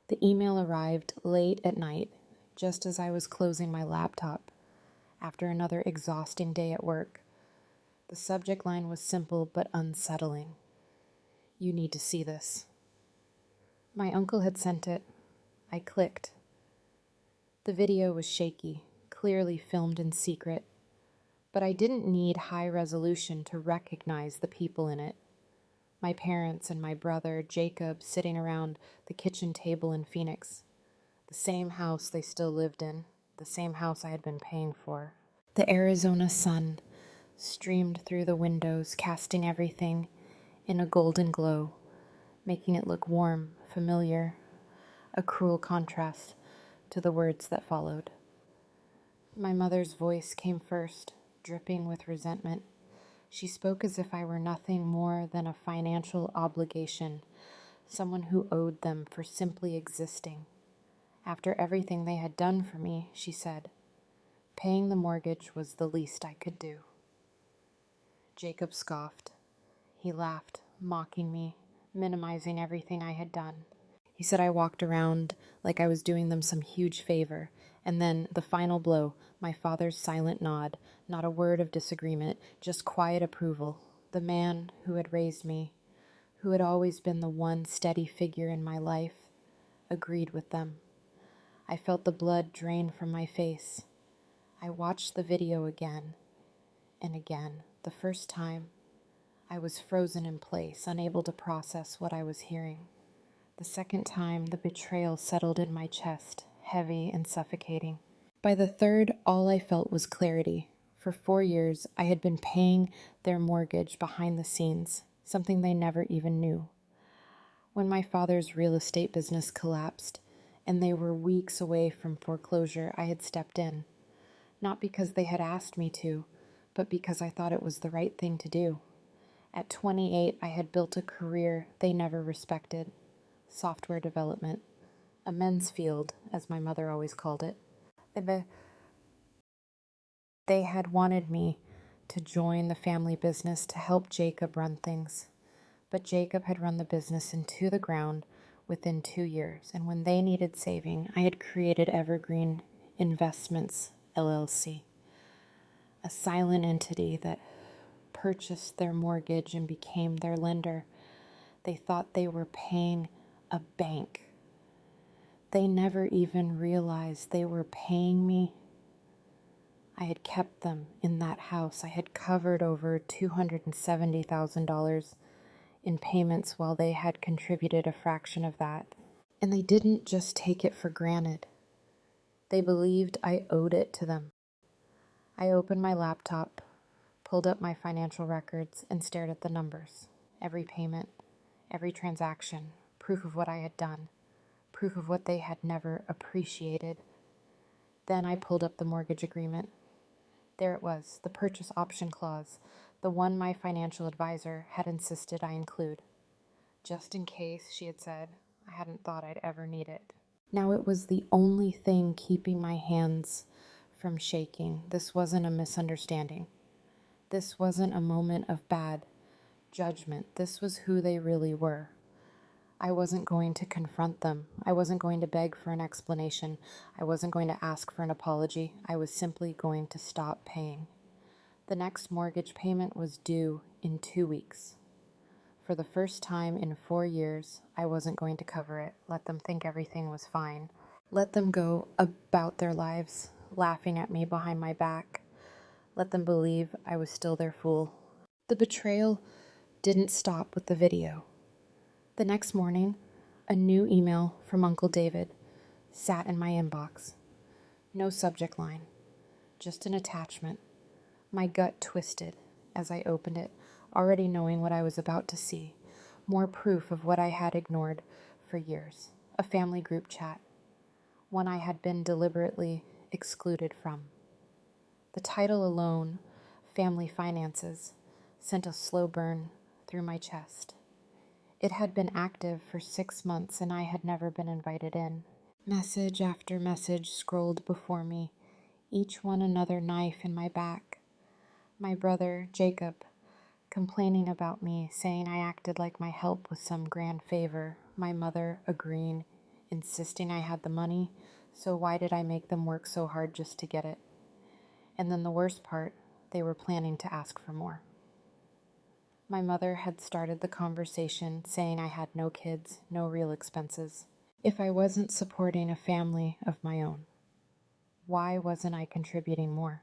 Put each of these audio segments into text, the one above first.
The email arrived late at night, just as I was closing my laptop after another exhausting day at work. The subject line was simple but unsettling. "You need to see this." My uncle had sent it. I clicked. The video was shaky, clearly filmed in secret, but I didn't need high resolution to recognize the people in it. My parents and my brother, Jacob, sitting around the kitchen table in Phoenix. The same house they still lived in, the same house I had been paying for. The Arizona sun streamed through the windows, casting everything in a golden glow, making it look warm, familiar, a cruel contrast to the words that followed. My mother's voice came first, dripping with resentment. She spoke as if I were nothing more than a financial obligation, someone who owed them for simply existing. After everything they had done for me, she said, paying the mortgage was the least I could do. Jacob scoffed. He laughed, mocking me, minimizing everything I had done. He said I walked around like I was doing them some huge favor, and then the final blow, my father's silent nod, not a word of disagreement, just quiet approval. The man who had raised me, who had always been the one steady figure in my life, agreed with them. I felt the blood drain from my face. I watched the video again and again. The first time, I was frozen in place, unable to process what I was hearing. The second time, the betrayal settled in my chest, heavy and suffocating. By the third, all I felt was clarity. For 4 years, I had been paying their mortgage behind the scenes, something they never even knew. When my father's real estate business collapsed, and they were weeks away from foreclosure, I had stepped in. Not because they had asked me to, but because I thought it was the right thing to do. At 28, I had built a career they never respected. Software development, a men's field, as my mother always called it. They had wanted me to join the family business to help Jacob run things, but Jacob had run the business into the ground within 2 years, and when they needed saving, I had created Evergreen Investments, LLC, a silent entity that purchased their mortgage and became their lender. They thought they were paying a bank. They never even realized they were paying me. I had kept them in that house. I had covered over $270,000 in payments while they had contributed a fraction of that. And they didn't just take it for granted. They believed I owed it to them. I opened my laptop, pulled up my financial records, and stared at the numbers. Every payment, every transaction, proof of what I had done, proof of what they had never appreciated. Then I pulled up the mortgage agreement. There it was, the purchase option clause, the one my financial advisor had insisted I include. Just in case, she had said, I hadn't thought I'd ever need it. Now it was the only thing keeping my hands from shaking. This wasn't a misunderstanding. This wasn't a moment of bad judgment. This was who they really were. I wasn't going to confront them. I wasn't going to beg for an explanation. I wasn't going to ask for an apology. I was simply going to stop paying. The next mortgage payment was due in 2 weeks. For the first time in 4 years, I wasn't going to cover it, let them think everything was fine. Let them go about their lives, laughing at me behind my back. Let them believe I was still their fool. The betrayal didn't stop with the video. The next morning, a new email from Uncle David sat in my inbox. No subject line, just an attachment. My gut twisted as I opened it, already knowing what I was about to see. More proof of what I had ignored for years. A family group chat, one I had been deliberately excluded from. The title alone, Family Finances, sent a slow burn through my chest. It had been active for 6 months and I had never been invited in. Message after message scrolled before me, each one another knife in my back. My brother, Jacob, complaining about me, saying I acted like my help was some grand favor. My mother agreeing insisting I had the money, so why did I make them work so hard just to get it? And then the worst part, they were planning to ask for more. My mother had started the conversation saying I had no kids, no real expenses. If I wasn't supporting a family of my own, why wasn't I contributing more?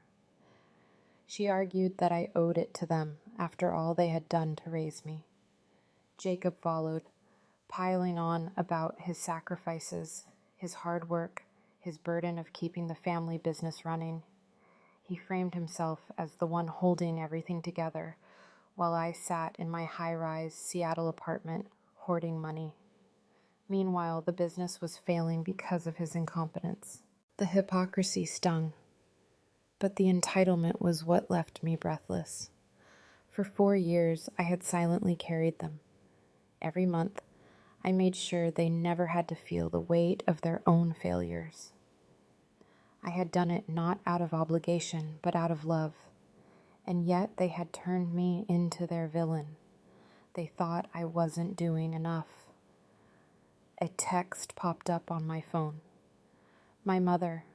She argued that I owed it to them after all they had done to raise me. Jacob followed, piling on about his sacrifices, his hard work, his burden of keeping the family business running. He framed himself as the one holding everything together, while I sat in my high-rise Seattle apartment hoarding money. Meanwhile, the business was failing because of his incompetence. The hypocrisy stung, but the entitlement was what left me breathless. For 4 years, I had silently carried them. Every month, I made sure they never had to feel the weight of their own failures. I had done it not out of obligation, but out of love. And yet they had turned me into their villain. They thought I wasn't doing enough. A text popped up on my phone. My mother,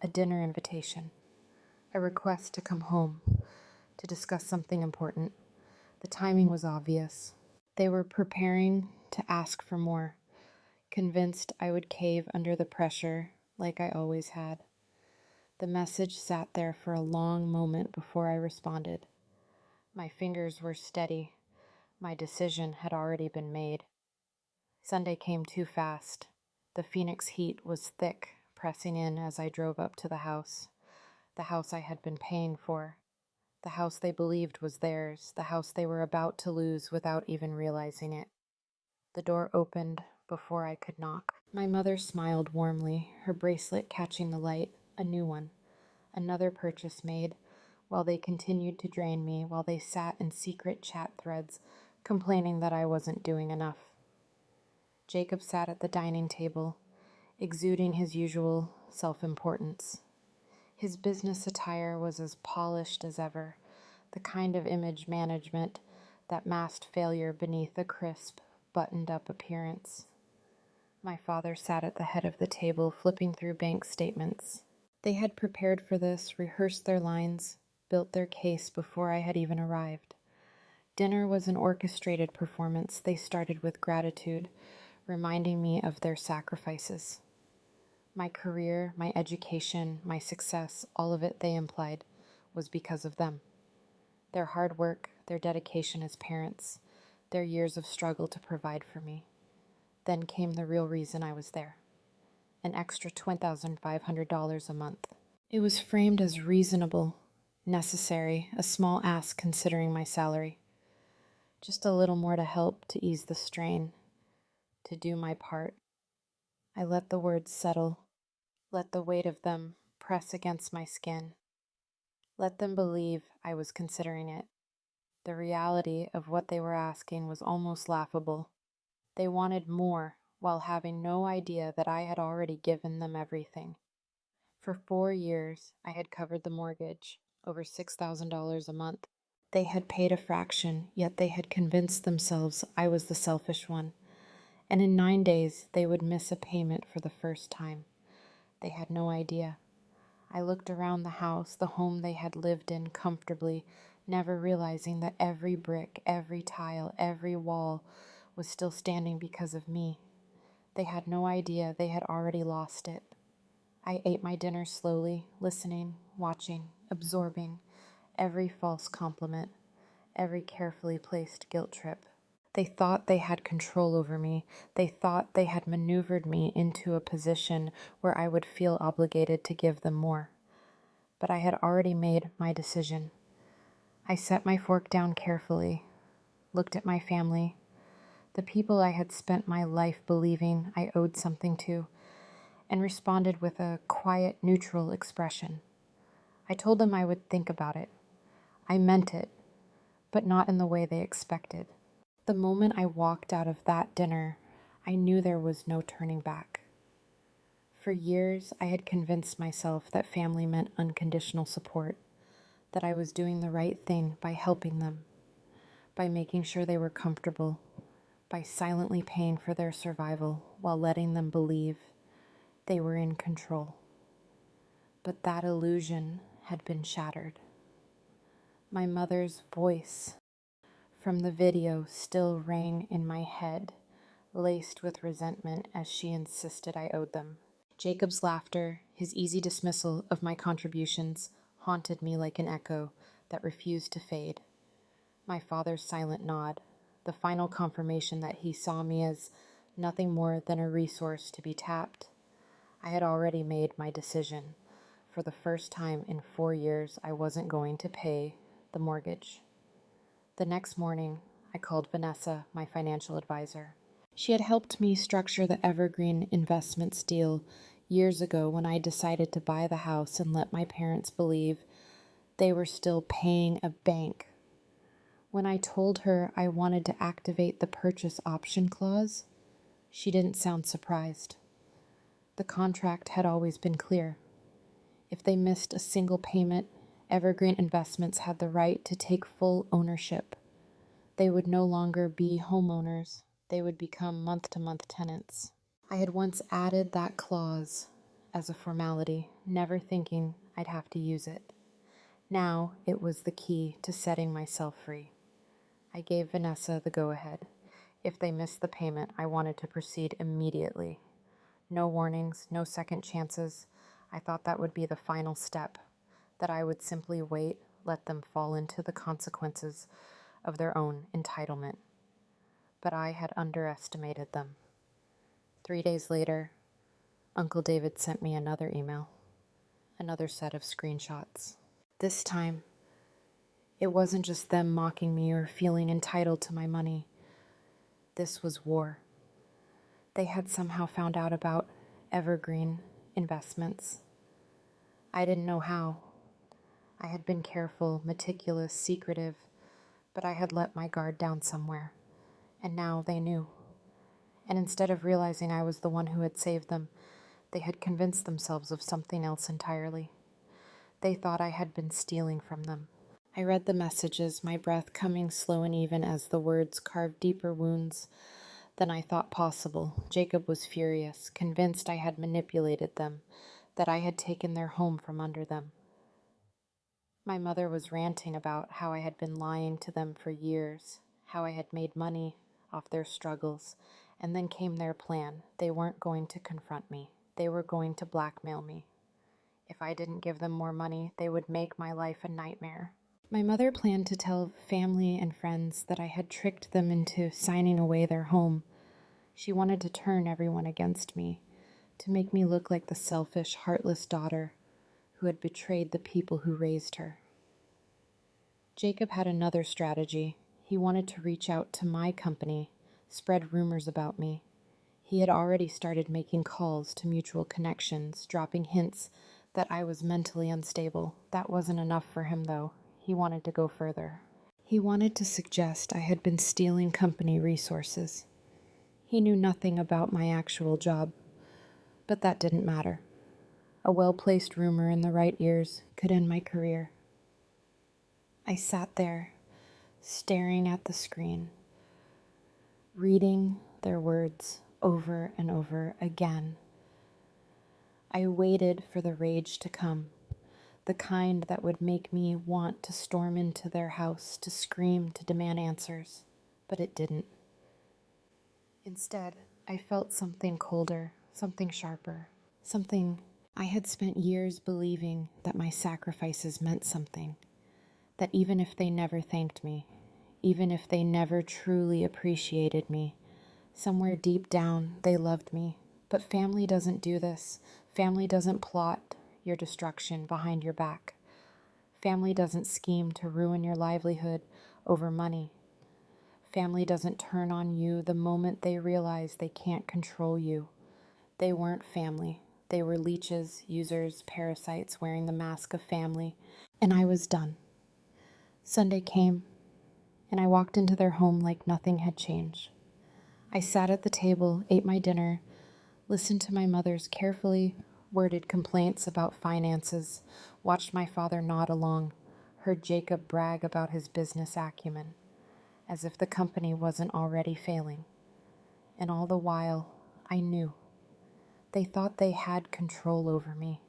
a dinner invitation, a request to come home to discuss something important. The timing was obvious. They were preparing to ask for more, convinced I would cave under the pressure like I always had. The message sat there for a long moment before I responded. My fingers were steady. My decision had already been made. Sunday came too fast. The Phoenix heat was thick, pressing in as I drove up to the house I had been paying for, the house they believed was theirs, the house they were about to lose without even realizing it. The door opened before I could knock. My mother smiled warmly, her bracelet catching the light, a new one. Another purchase made, while they continued to drain me, while they sat in secret chat threads, complaining that I wasn't doing enough. Jacob sat at the dining table, exuding his usual self-importance. His business attire was as polished as ever, the kind of image management that masked failure beneath a crisp, buttoned-up appearance. My father sat at the head of the table, flipping through bank statements. They had prepared for this, rehearsed their lines, built their case before I had even arrived. Dinner was an orchestrated performance. They started with gratitude, reminding me of their sacrifices. My career, my education, my success, all of it, they implied, was because of them. Their hard work, their dedication as parents, their years of struggle to provide for me. Then came the real reason I was there. An extra $20,500 a month. It was framed as reasonable, necessary, a small ask considering my salary. Just a little more to help to ease the strain, to do my part. I let the words settle, let the weight of them press against my skin. Let them believe I was considering it. The reality of what they were asking was almost laughable. They wanted more while having no idea that I had already given them everything. For 4 years, I had covered the mortgage, over $6,000 a month. They had paid a fraction, yet they had convinced themselves I was the selfish one. And in 9 days, they would miss a payment for the first time. They had no idea. I looked around the house, the home they had lived in comfortably, never realizing that every brick, every tile, every wall was still standing because of me. They had no idea they had already lost it. I ate my dinner slowly, listening, watching, absorbing every false compliment, every carefully placed guilt trip. They thought they had control over me. They thought they had maneuvered me into a position where I would feel obligated to give them more. But I had already made my decision. I set my fork down carefully, looked at my family, the people I had spent my life believing I owed something to, and responded with a quiet, neutral expression. I told them I would think about it. I meant it, but not in the way they expected. The moment I walked out of that dinner, I knew there was no turning back. For years, I had convinced myself that family meant unconditional support, that I was doing the right thing by helping them, by making sure they were comfortable, by silently paying for their survival while letting them believe they were in control. But that illusion had been shattered. My mother's voice from the video still rang in my head, laced with resentment as she insisted I owed them. Jacob's laughter, his easy dismissal of my contributions, haunted me like an echo that refused to fade. My father's silent nod, the final confirmation that he saw me as nothing more than a resource to be tapped. I had already made my decision. For the first time in 4 years, I wasn't going to pay the mortgage. The next morning, I called Vanessa, my financial advisor. She had helped me structure the Evergreen Investments deal years ago when I decided to buy the house and let my parents believe they were still paying a bank. When I told her I wanted to activate the purchase option clause, she didn't sound surprised. The contract had always been clear. If they missed a single payment, Evergreen Investments had the right to take full ownership. They would no longer be homeowners. They would become month-to-month tenants. I had once added that clause as a formality, never thinking I'd have to use it. Now it was the key to setting myself free. I gave Vanessa the go-ahead. If they missed the payment, I wanted to proceed immediately. No warnings, no second chances. I thought that would be the final step, that I would simply wait, let them fall into the consequences of their own entitlement. But I had underestimated them. 3 days later, Uncle David sent me another email, another set of screenshots. This time, it wasn't just them mocking me or feeling entitled to my money. This was war. They had somehow found out about Evergreen Investments. I didn't know how. I had been careful, meticulous, secretive, but I had let my guard down somewhere. And now they knew. And instead of realizing I was the one who had saved them, they had convinced themselves of something else entirely. They thought I had been stealing from them. I read the messages, my breath coming slow and even as the words carved deeper wounds than I thought possible. Jacob was furious, convinced I had manipulated them, that I had taken their home from under them. My mother was ranting about how I had been lying to them for years, how I had made money off their struggles, and then came their plan. They weren't going to confront me. They were going to blackmail me. If I didn't give them more money, they would make my life a nightmare. My mother planned to tell family and friends that I had tricked them into signing away their home. She wanted to turn everyone against me, to make me look like the selfish, heartless daughter who had betrayed the people who raised her. Jacob had another strategy. He wanted to reach out to my company, spread rumors about me. He had already started making calls to mutual connections, dropping hints that I was mentally unstable. That wasn't enough for him, though. He wanted to go further. He wanted to suggest I had been stealing company resources. He knew nothing about my actual job, but that didn't matter. A well-placed rumor in the right ears could end my career. I sat there, staring at the screen, reading their words over and over again. I waited for the rage to come, the kind that would make me want to storm into their house, to scream, to demand answers, but it didn't. Instead, I felt something colder, something sharper, something I had spent years believing that my sacrifices meant something, that even if they never thanked me, even if they never truly appreciated me, somewhere deep down they loved me. But family doesn't do this. Family doesn't plot your destruction behind your back. Family doesn't scheme to ruin your livelihood over money. Family doesn't turn on you the moment they realize they can't control you. They weren't family. They were leeches, users, parasites wearing the mask of family. And I was done. Sunday came, and I walked into their home like nothing had changed. I sat at the table, ate my dinner, listened to my mother's carefully worded complaints about finances, watched my father nod along, heard Jacob brag about his business acumen, as if the company wasn't already failing. And all the while, I knew. They thought they had control over me.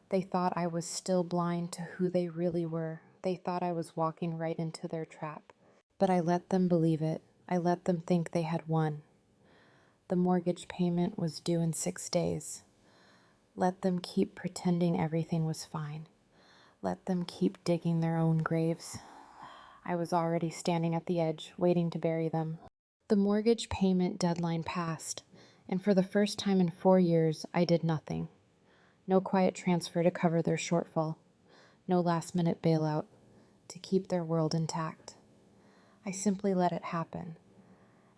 They thought I was still blind to who they really were. They thought I was walking right into their trap. But I let them believe it. I let them think they had won. The mortgage payment was due in 6 days. Let them keep pretending everything was fine. Let them keep digging their own graves. I was already standing at the edge, waiting to bury them. The mortgage payment deadline passed, and for the first time in 4 years, I did nothing. No quiet transfer to cover their shortfall. No last-minute bailout to keep their world intact. I simply let it happen.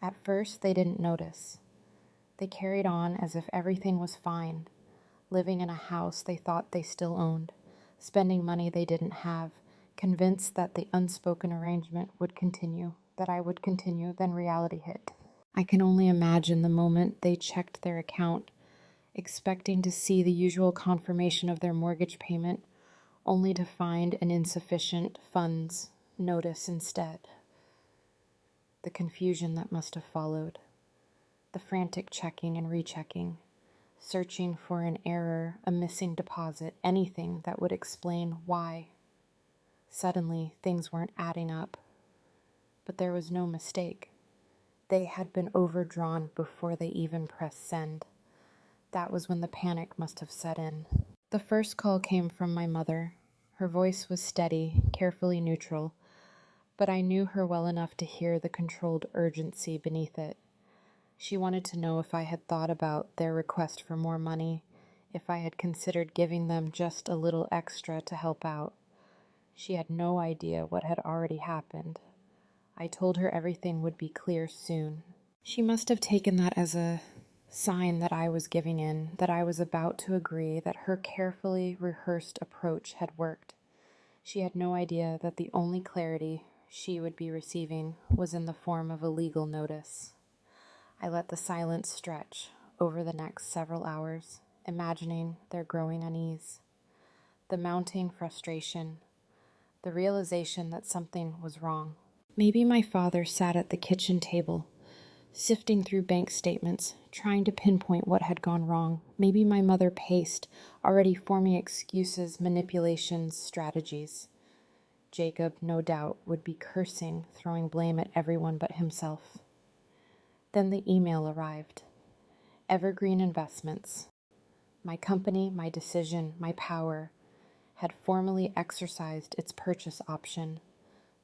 At first, they didn't notice. They carried on as if everything was fine, living in a house they thought they still owned, spending money they didn't have, convinced that the unspoken arrangement would continue, that I would continue. Then reality hit. I can only imagine the moment they checked their account, expecting to see the usual confirmation of their mortgage payment, only to find an insufficient funds notice instead. The confusion that must have followed. The frantic checking and rechecking, searching for an error, a missing deposit, anything that would explain why. Suddenly, things weren't adding up. But there was no mistake. They had been overdrawn before they even pressed send. That was when the panic must have set in. The first call came from my mother. Her voice was steady, carefully neutral, but I knew her well enough to hear the controlled urgency beneath it. She wanted to know if I had thought about their request for more money, if I had considered giving them just a little extra to help out. She had no idea what had already happened. I told her everything would be clear soon. She must have taken that as a sign that I was giving in, that I was about to agree, that her carefully rehearsed approach had worked. She had no idea that the only clarity she would be receiving was in the form of a legal notice. I let the silence stretch over the next several hours, imagining their growing unease, the mounting frustration, the realization that something was wrong. Maybe my father sat at the kitchen table, sifting through bank statements, trying to pinpoint what had gone wrong. Maybe my mother paced, already forming excuses, manipulations, strategies. Jacob, no doubt, would be cursing, throwing blame at everyone but himself. Then the email arrived. Evergreen Investments. My company, my decision, my power, had formally exercised its purchase option.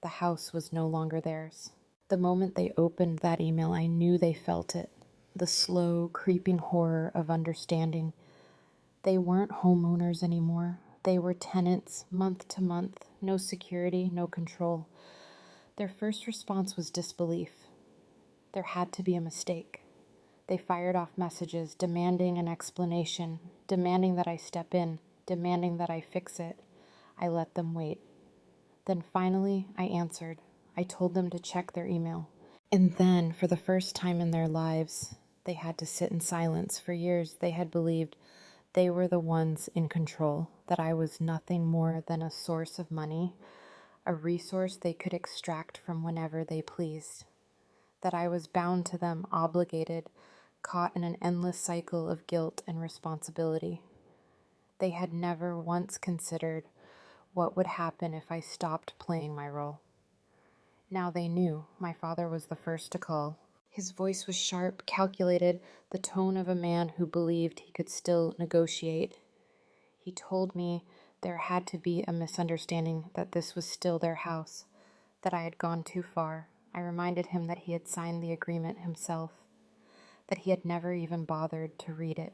The house was no longer theirs. The moment they opened that email, I knew they felt it. The slow, creeping horror of understanding. They weren't homeowners anymore. They were tenants, month to month, no security, no control. Their first response was disbelief. There had to be a mistake. They fired off messages demanding an explanation, demanding that I step in, demanding that I fix it. I let them wait. Then finally, I answered. I told them to check their email. And then, for the first time in their lives, they had to sit in silence. For years, they had believed they were the ones in control, that I was nothing more than a source of money, a resource they could extract from whenever they pleased, that I was bound to them, obligated, caught in an endless cycle of guilt and responsibility. They had never once considered what would happen if I stopped playing my role. Now they knew. My father was the first to call. His voice was sharp, calculated, the tone of a man who believed he could still negotiate. He told me there had to be a misunderstanding, that this was still their house, that I had gone too far. I reminded him that he had signed the agreement himself, that he had never even bothered to read it.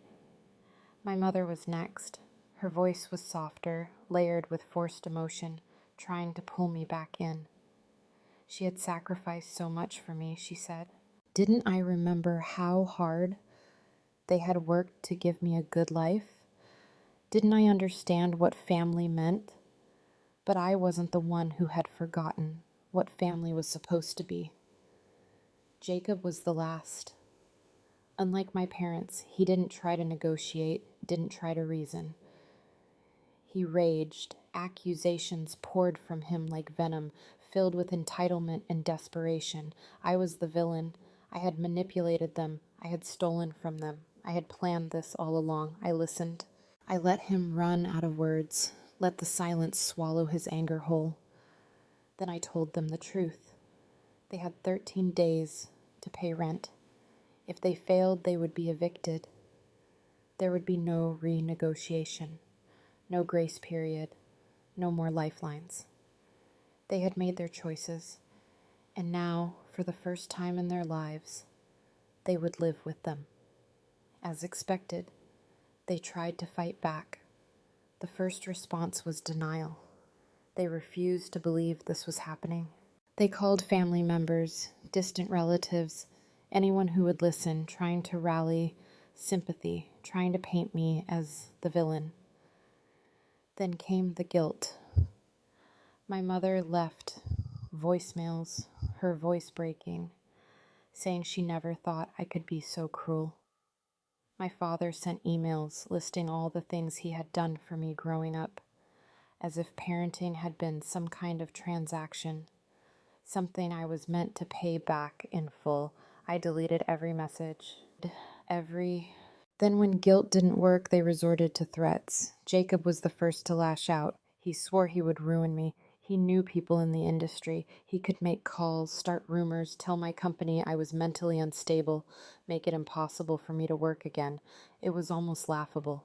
My mother was next. Her voice was softer, layered with forced emotion, trying to pull me back in. She had sacrificed so much for me, she said. Didn't I remember how hard they had worked to give me a good life? Didn't I understand what family meant? But I wasn't the one who had forgotten what family was supposed to be. Jacob was the last. Unlike my parents, he didn't try to negotiate, didn't try to reason. He raged. Accusations poured from him like venom, filled with entitlement and desperation. I was the villain. I had manipulated them, I had stolen from them. I had planned this all along. I listened. I let him run out of words, let the silence swallow his anger whole. Then I told them the truth. They had 13 days to pay rent. If they failed, they would be evicted. There would be no renegotiation, no grace period, no more lifelines. They had made their choices, and now, for the first time in their lives, they would live with them. As expected, they tried to fight back. The first response was denial. They refused to believe this was happening. They called family members, distant relatives, anyone who would listen, trying to rally sympathy, trying to paint me as the villain. Then came the guilt. My mother left voicemails, her voice breaking, saying she never thought I could be so cruel. My father sent emails listing all the things he had done for me growing up, as if parenting had been some kind of transaction, something I was meant to pay back in full. I deleted every message, Then when guilt didn't work, they resorted to threats. Jacob was the first to lash out. He swore he would ruin me. He knew people in the industry. He could make calls, start rumors, tell my company I was mentally unstable, make it impossible for me to work again. It was almost laughable.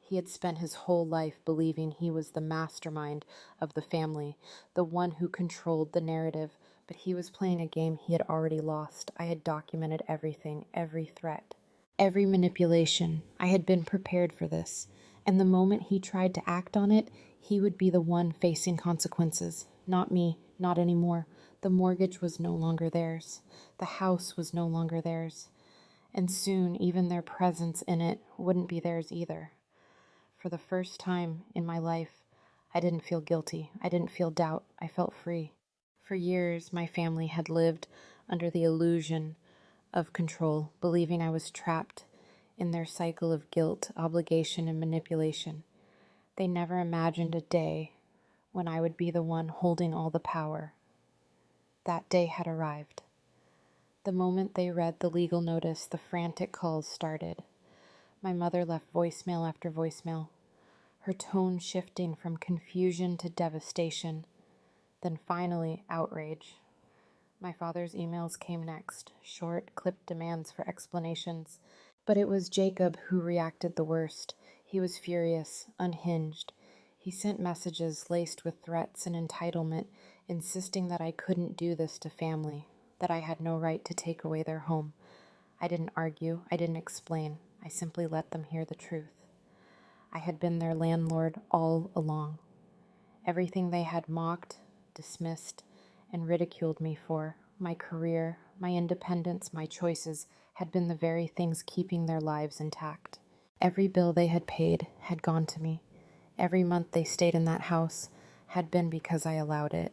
He had spent his whole life believing he was the mastermind of the family, the one who controlled the narrative, but he was playing a game he had already lost. I had documented everything, every threat, every manipulation. I had been prepared for this, and the moment he tried to act on it, he would be the one facing consequences. Not me, not anymore. The mortgage was no longer theirs. The house was no longer theirs. And soon, even their presence in it wouldn't be theirs either. For the first time in my life, I didn't feel guilty. I didn't feel doubt. I felt free. For years, my family had lived under the illusion of control, believing I was trapped in their cycle of guilt, obligation, and manipulation. They never imagined a day when I would be the one holding all the power. That day had arrived. The moment they read the legal notice, the frantic calls started. My mother left voicemail after voicemail, her tone shifting from confusion to devastation, then finally outrage. My father's emails came next, short, clipped demands for explanations. But it was Jacob who reacted the worst. He was furious, unhinged. He sent messages laced with threats and entitlement, insisting that I couldn't do this to family, that I had no right to take away their home. I didn't argue, I didn't explain. I simply let them hear the truth. I had been their landlord all along. Everything they had mocked, dismissed, and ridiculed me for, my career, my independence, my choices, had been the very things keeping their lives intact. Every bill they had paid had gone to me. Every month they stayed in that house had been because I allowed it.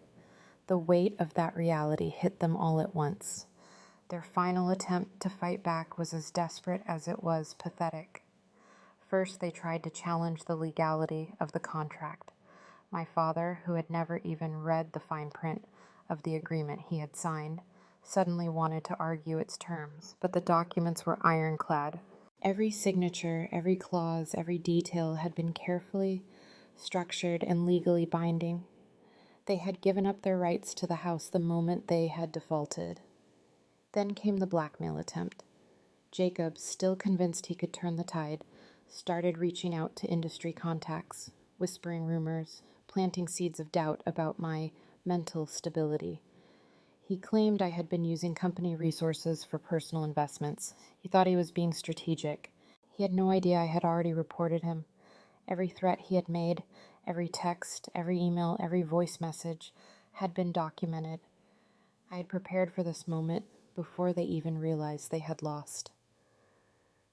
The weight of that reality hit them all at once. Their final attempt to fight back was as desperate as it was pathetic. First, they tried to challenge the legality of the contract. My father, who had never even read the fine print of the agreement he had signed, suddenly wanted to argue its terms, but the documents were ironclad. Every signature, every clause, every detail had been carefully structured and legally binding. They had given up their rights to the house the moment they had defaulted. Then came the blackmail attempt. Jacob, still convinced he could turn the tide, started reaching out to industry contacts, whispering rumors, planting seeds of doubt about my mental stability. He claimed I had been using company resources for personal investments. He thought he was being strategic. He had no idea I had already reported him. Every threat he had made, every text, every email, every voice message had been documented. I had prepared for this moment before they even realized they had lost.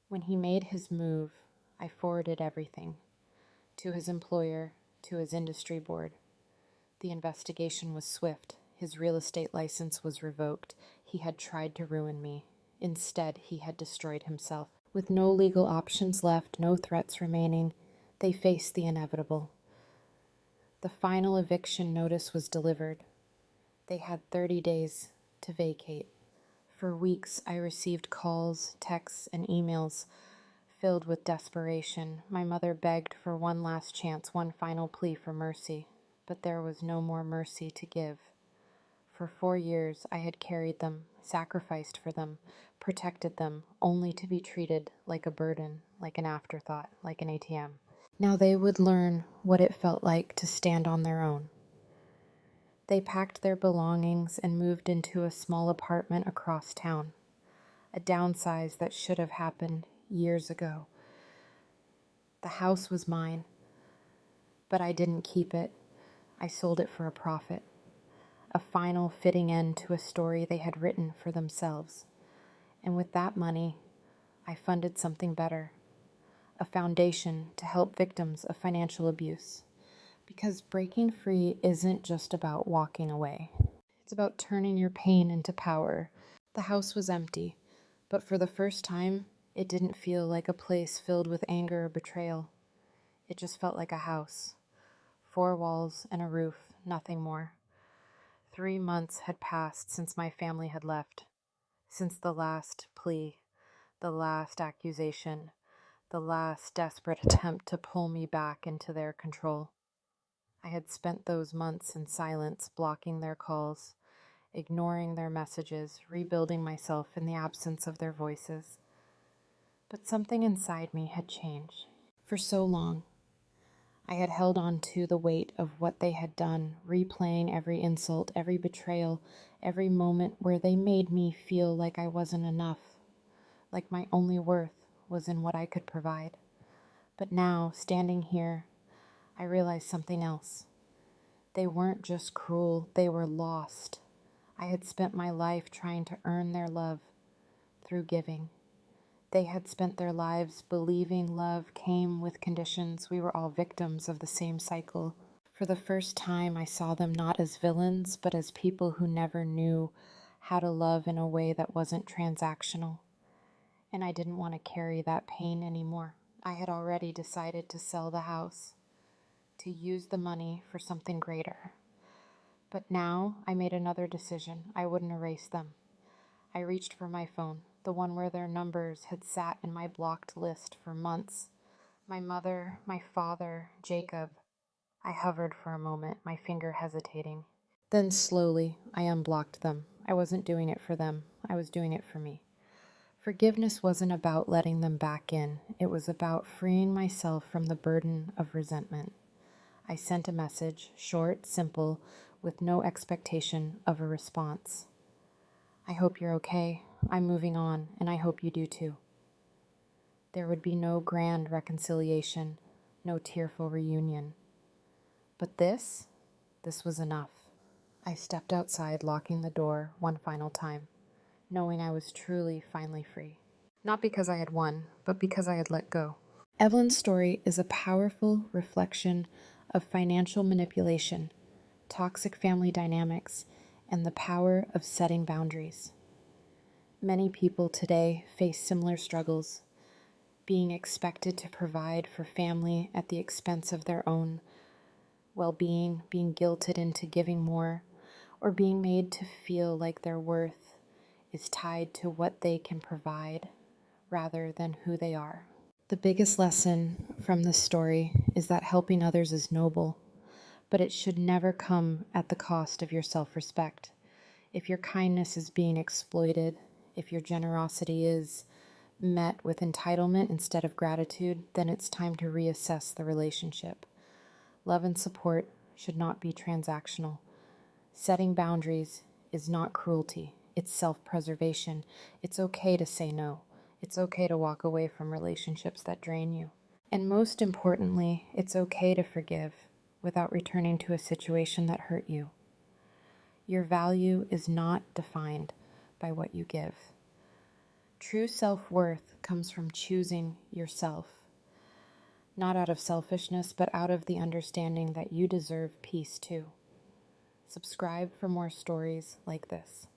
When he made his move, I forwarded everything to his employer, to his industry board. The investigation was swift. His real estate license was revoked. He had tried to ruin me. Instead, he had destroyed himself. With no legal options left, no threats remaining, they faced the inevitable. The final eviction notice was delivered. They had 30 days to vacate. For weeks, I received calls, texts, and emails filled with desperation. My mother begged for one last chance, one final plea for mercy, but there was no more mercy to give. For 4 years, I had carried them, sacrificed for them, protected them, only to be treated like a burden, like an afterthought, like an ATM. Now they would learn what it felt like to stand on their own. They packed their belongings and moved into a small apartment across town, a downsize that should have happened years ago. The house was mine, but I didn't keep it. I sold it for a profit, a final fitting end to a story they had written for themselves. And with that money, I funded something better, a foundation to help victims of financial abuse. Because breaking free isn't just about walking away. It's about turning your pain into power. The house was empty, but for the first time, it didn't feel like a place filled with anger or betrayal. It just felt like a house. 4 walls and a roof, nothing more. 3 months had passed since my family had left, since the last plea, the last accusation, the last desperate attempt to pull me back into their control. I had spent those months in silence, blocking their calls, ignoring their messages, rebuilding myself in the absence of their voices. But something inside me had changed. For so long, I had held on to the weight of what they had done, replaying every insult, every betrayal, every moment where they made me feel like I wasn't enough, like my only worth was in what I could provide. But now, standing here, I realized something else. They weren't just cruel, they were lost. I had spent my life trying to earn their love through giving. They had spent their lives believing love came with conditions. We were all victims of the same cycle. For the first time, I saw them not as villains, but as people who never knew how to love in a way that wasn't transactional. And I didn't want to carry that pain anymore. I had already decided to sell the house, to use the money for something greater. But now I made another decision. I wouldn't erase them. I reached for my phone, the one where their numbers had sat in my blocked list for months. My mother, my father, Jacob. I hovered for a moment, my finger hesitating. Then slowly, I unblocked them. I wasn't doing it for them. I was doing it for me. Forgiveness wasn't about letting them back in. It was about freeing myself from the burden of resentment. I sent a message, short, simple, with no expectation of a response. I hope you're okay. I'm moving on, and I hope you do too. There would be no grand reconciliation, no tearful reunion. But this was enough. I stepped outside, locking the door one final time, knowing I was truly finally free. Not because I had won, but because I had let go. Evelyn's story is a powerful reflection of financial manipulation, toxic family dynamics, and the power of setting boundaries. Many people today face similar struggles, being expected to provide for family at the expense of their own well-being, being guilted into giving more, or being made to feel like their worth is tied to what they can provide rather than who they are. The biggest lesson from this story is that helping others is noble, but it should never come at the cost of your self-respect. If your kindness is being exploited, if your generosity is met with entitlement instead of gratitude, then it's time to reassess the relationship. Love and support should not be transactional. Setting boundaries is not cruelty. It's self-preservation. It's okay to say no. It's okay to walk away from relationships that drain you. And most importantly, it's okay to forgive without returning to a situation that hurt you. Your value is not defined by what you give. True self-worth comes from choosing yourself, not out of selfishness, but out of the understanding that you deserve peace too. Subscribe for more stories like this.